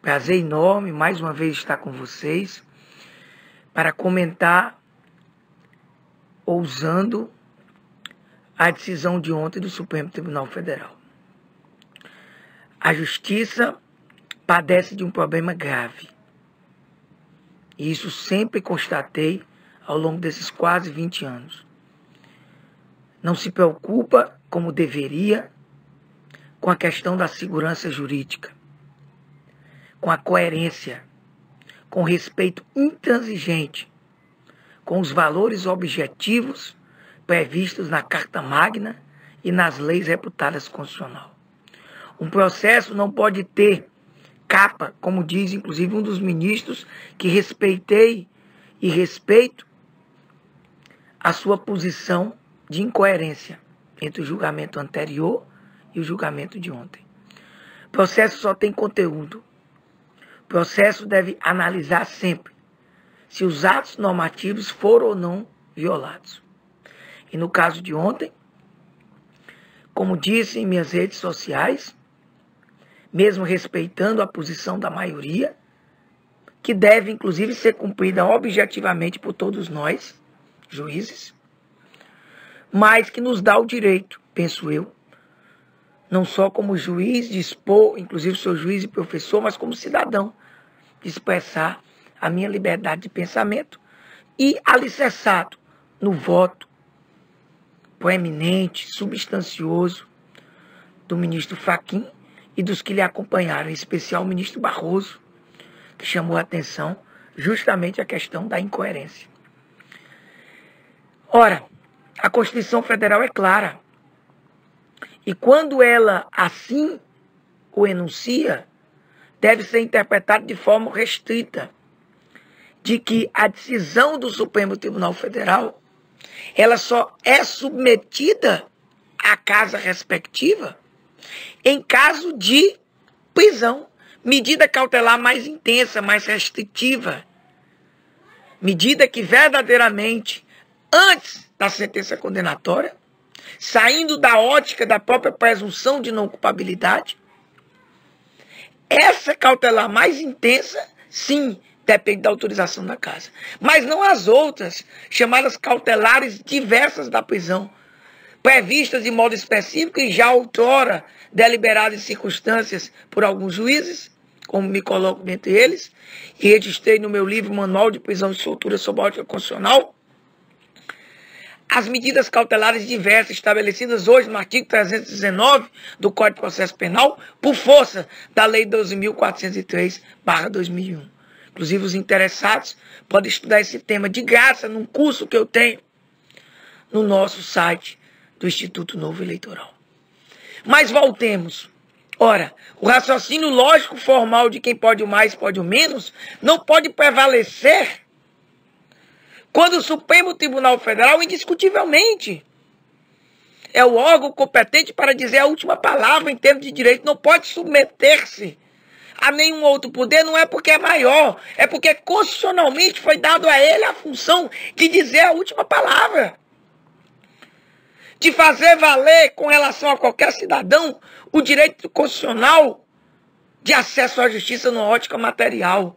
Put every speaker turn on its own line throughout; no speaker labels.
Prazer enorme, mais uma vez, estar com vocês para comentar, ousando, a decisão de ontem do Supremo Tribunal Federal. A Justiça padece de um problema grave. E isso sempre constatei ao longo desses quase 20 anos. Não se preocupa, como deveria, com a questão da segurança jurídica, com a coerência, com o respeito intransigente, com os valores objetivos previstos na Carta Magna e nas leis reputadas constitucional. Um processo não pode ter capa, como diz inclusive um dos ministros, que respeitei e respeito a sua posição de incoerência entre o julgamento anterior e o julgamento de ontem. O processo só tem conteúdo. O processo deve analisar sempre se os atos normativos foram ou não violados. E no caso de ontem, como disse em minhas redes sociais, mesmo respeitando a posição da maioria, que deve inclusive ser cumprida objetivamente por todos nós, juízes, mas que nos dá o direito, penso eu, não só como juiz de expor, inclusive sou juiz e professor, mas como cidadão, de expressar a minha liberdade de pensamento e alicerçado no voto proeminente, substancioso do ministro Fachin e dos que lhe acompanharam, em especial o ministro Barroso, que chamou a atenção justamente a questão da incoerência. Ora, a Constituição Federal é clara. E quando ela assim o enuncia, deve ser interpretado de forma restrita, de que a decisão do Supremo Tribunal Federal, ela só é submetida à casa respectiva em caso de prisão, medida cautelar mais intensa, mais restritiva, medida que verdadeiramente, antes da sentença condenatória, saindo da ótica da própria presunção de não culpabilidade, essa cautelar mais intensa, sim, depende da autorização da casa. Mas não as outras, chamadas cautelares diversas da prisão, previstas de modo específico e já outrora deliberadas em circunstâncias por alguns juízes, como me coloco dentre eles, e registrei no meu livro Manual de Prisão e Soltura sob a Ótica Constitucional, as medidas cautelares diversas estabelecidas hoje no artigo 319 do Código de Processo Penal, por força da Lei 12.403/2001. Inclusive, os interessados podem estudar esse tema de graça num curso que eu tenho no nosso site do Instituto Novo Eleitoral. Mas voltemos. Ora, o raciocínio lógico formal de quem pode o mais, pode o menos, não pode prevalecer quando o Supremo Tribunal Federal, indiscutivelmente, é o órgão competente para dizer a última palavra em termos de direito, não pode submeter-se a nenhum outro poder, não é porque é maior, é porque constitucionalmente foi dado a ele a função de dizer a última palavra, de fazer valer com relação a qualquer cidadão o direito constitucional de acesso à justiça numa ótica material.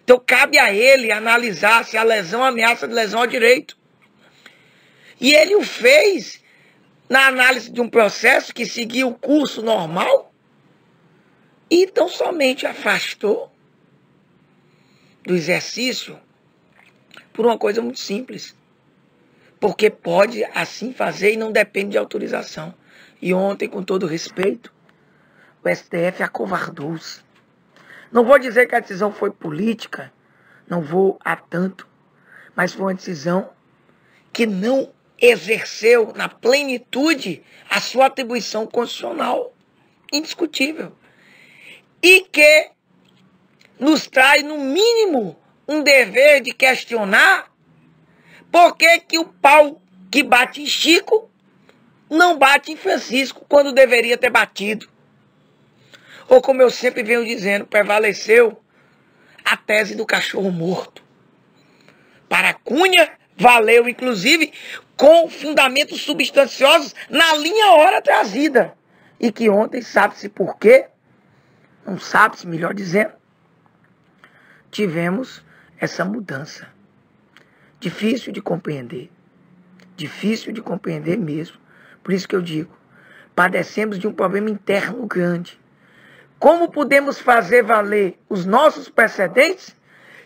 Então cabe a ele analisar se a lesão ameaça de lesão ao direito. E ele o fez na análise de um processo que seguia o curso normal e então somente afastou do exercício por uma coisa muito simples. Porque pode assim fazer e não depende de autorização. E ontem, com todo respeito, o STF acovardou-se. Não vou dizer que a decisão foi política, não vou a tanto, mas foi uma decisão que não exerceu na plenitude a sua atribuição constitucional, indiscutível, e que nos traz, no mínimo, um dever de questionar por que o pau que bate em Chico não bate em Francisco quando deveria ter batido. Ou como eu sempre venho dizendo, prevaleceu a tese do cachorro morto. Para Cunha, valeu, inclusive, com fundamentos substanciosos na linha hora trazida. E que ontem, sabe-se por quê, não sabe-se, melhor dizendo, tivemos essa mudança. Difícil de compreender mesmo. Por isso que eu digo, padecemos de um problema interno grande. Como podemos fazer valer os nossos precedentes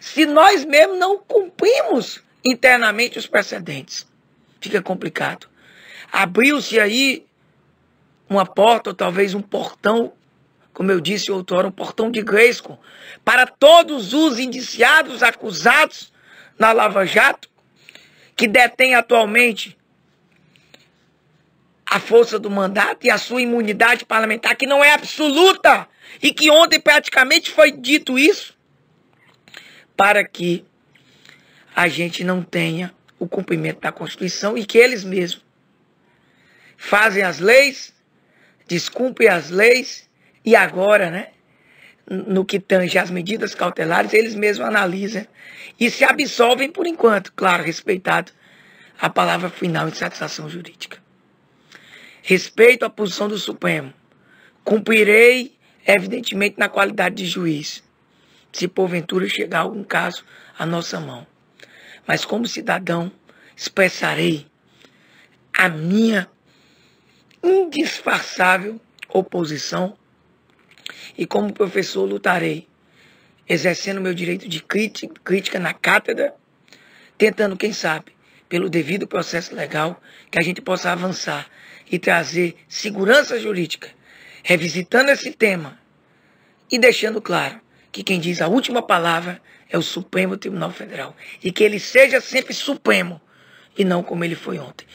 se nós mesmos não cumprimos internamente os precedentes? Fica complicado. Abriu-se aí uma porta, ou talvez um portão, como eu disse outrora, um portão de Grayskull, para todos os indiciados, acusados na Lava Jato, que detém atualmente a força do mandato e a sua imunidade parlamentar, que não é absoluta, e que ontem praticamente foi dito isso, para que a gente não tenha o cumprimento da Constituição e que eles mesmos fazem as leis, descumprem as leis e agora, né, no que tange às medidas cautelares, eles mesmos analisam e se absolvem por enquanto, claro, respeitado a palavra final de satisfação jurídica. Respeito a posição do Supremo. Cumprirei, evidentemente, na qualidade de juiz, se porventura chegar algum caso à nossa mão. Mas como cidadão, expressarei a minha indisfarçável oposição e como professor lutarei, exercendo meu direito de crítica na cátedra, tentando, quem sabe, pelo devido processo legal, que a gente possa avançar e trazer segurança jurídica, revisitando esse tema e deixando claro que quem diz a última palavra é o Supremo Tribunal Federal e que ele seja sempre supremo e não como ele foi ontem.